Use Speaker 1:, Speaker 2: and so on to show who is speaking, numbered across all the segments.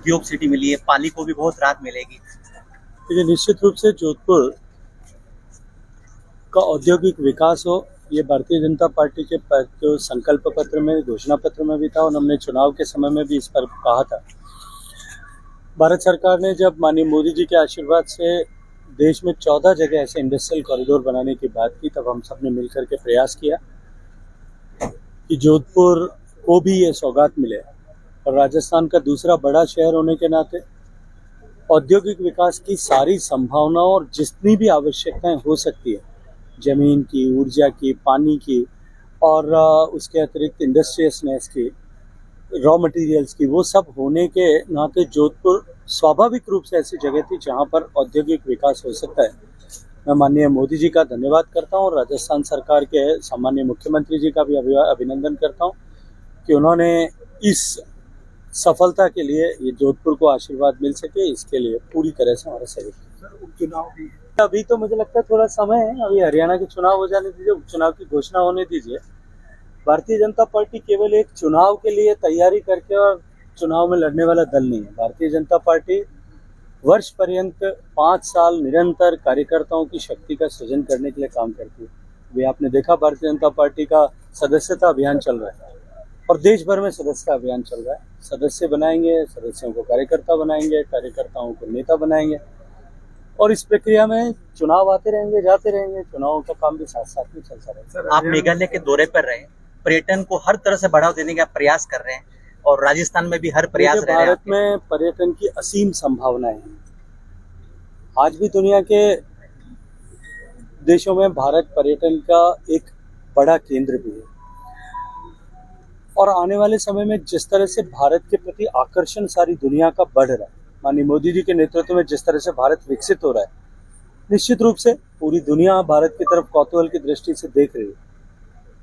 Speaker 1: उद्योग सिटी मिली है, पाली को भी बहुत राहत मिलेगी।
Speaker 2: देखिए, निश्चित रूप से जोधपुर का औद्योगिक विकास हो, ये भारतीय जनता पार्टी के जो संकल्प पत्र में, घोषणा पत्र में भी था और हमने चुनाव के समय में भी इस पर कहा था। भारत सरकार ने जब माननीय मोदी जी के आशीर्वाद से देश में 14 जगह ऐसे इंडस्ट्रियल कॉरिडोर बनाने की बात की, तब हम सब ने मिलकर के प्रयास किया कि जोधपुर को भी ये सौगात मिले। और राजस्थान का दूसरा बड़ा शहर होने के नाते औद्योगिक विकास की सारी संभावनाओं और जितनी भी आवश्यकताएं हो सकती है, जमीन की, ऊर्जा की, पानी की और उसके अतिरिक्त इंडस्ट्रियसनेस की, रॉ मटेरियल्स की, वो सब होने के नाते जोधपुर स्वाभाविक रूप से ऐसी जगह थी जहां पर औद्योगिक विकास हो सकता है। मैं माननीय मोदी जी का धन्यवाद करता हूं और राजस्थान सरकार के सम्माननीय मुख्यमंत्री जी का भी अभिनंदन करता हूं कि उन्होंने इस सफलता के लिए ये जोधपुर को आशीर्वाद मिल सके, इसके लिए पूरी तरह से हमारा सहयोग है।
Speaker 3: उपचुनाव भी
Speaker 2: अभी तो मुझे लगता है थोड़ा समय है, अभी हरियाणा के चुनाव हो जाने दीजिए, उपचुनाव की घोषणा होने दीजिए। भारतीय जनता पार्टी केवल एक चुनाव के लिए तैयारी करके और चुनाव में लड़ने वाला दल नहीं है। भारतीय जनता पार्टी वर्ष पर्यंत 5 साल निरंतर कार्यकर्ताओं की शक्ति का सृजन करने के लिए काम करती है। अभी आपने देखा भारतीय जनता पार्टी का सदस्यता अभियान चल रहा है और देश भर में सदस्यता अभियान चल रहा है। सदस्य बनाएंगे, सदस्यों को कार्यकर्ता बनाएंगे, कार्यकर्ताओं को नेता बनाएंगे और इस प्रक्रिया में चुनाव आते रहेंगे, जाते रहेंगे, चुनावों का काम भी साथ साथ में चलता रहेगा।
Speaker 1: आप मेघालय के दौरे पर रहे, पर्यटन को हर तरह से बढ़ावा देने का प्रयास कर रहे हैं और राजस्थान में भी हर प्रयास रह रहे हैं।
Speaker 2: भारत में पर्यटन की असीम संभावनाएं हैं। आज भी दुनिया के देशों में भारत पर्यटन का एक बड़ा केंद्र भी है और आने वाले समय में जिस तरह से भारत के प्रति आकर्षण सारी दुनिया का बढ़ रहा है, माननीय मोदी जी के नेतृत्व में जिस तरह से भारत विकसित हो रहा है, निश्चित रूप से पूरी दुनिया भारत की तरफ कौतूहल की दृष्टि से देख रही है।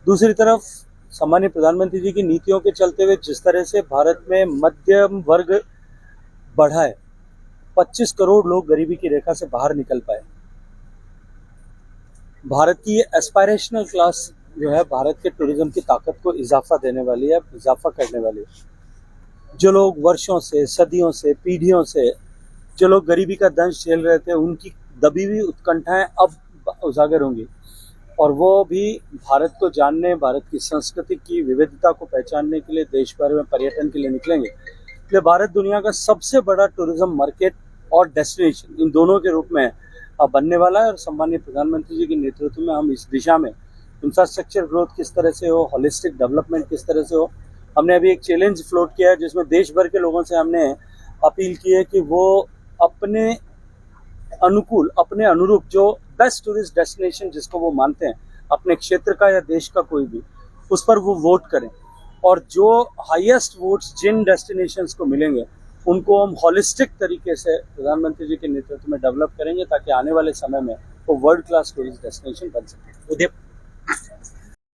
Speaker 2: दूसरी तरफ सम्मानीय प्रधानमंत्री जी की नीतियों के चलते हुए जिस तरह से भारत में मध्यम वर्ग बढ़ा है, 25 करोड़ लोग गरीबी की रेखा से बाहर निकल पाए। भारत की ये एस्पायरेशनल क्लास जो है भारत के टूरिज्म की ताकत को इजाफा देने वाली है, इजाफा करने वाली है। जो लोग वर्षों से, सदियों से, पीढ़ियों से जो लोग गरीबी का दंश झेल रहे थे, उनकी दबी हुई उत्कंठाएं अब उजागर होंगी और वो भी भारत को जानने, भारत की संस्कृति की विविधता को पहचानने के लिए देश भर में पर्यटन के लिए निकलेंगे। इसलिए भारत दुनिया का सबसे बड़ा टूरिज्म मार्केट और डेस्टिनेशन इन दोनों के रूप में बनने वाला है और सम्मानीय प्रधानमंत्री जी के नेतृत्व में हम इस दिशा में इंफ्रास्ट्रक्चर ग्रोथ किस तरह से हो, होलिस्टिक डेवलपमेंट किस तरह से हो। हमने अभी एक चैलेंज फ्लोट किया है जिसमें देश भर के लोगों से हमने अपील की है कि वो अपने अनुकूल, अपने अनुरूप जो बेस्ट टूरिस्ट डेस्टिनेशन जिसको वो मानते हैं अपने क्षेत्र का या देश का कोई भी, उस पर वो वोट करें और जो हाईएस्ट वोट्स जिन डेस्टिनेशंस को मिलेंगे उनको हम होलिस्टिक तरीके से प्रधानमंत्री जी के नेतृत्व में डेवलप करेंगे ताकि आने वाले समय में वो वर्ल्ड क्लास टूरिस्ट डेस्टिनेशन बन सके।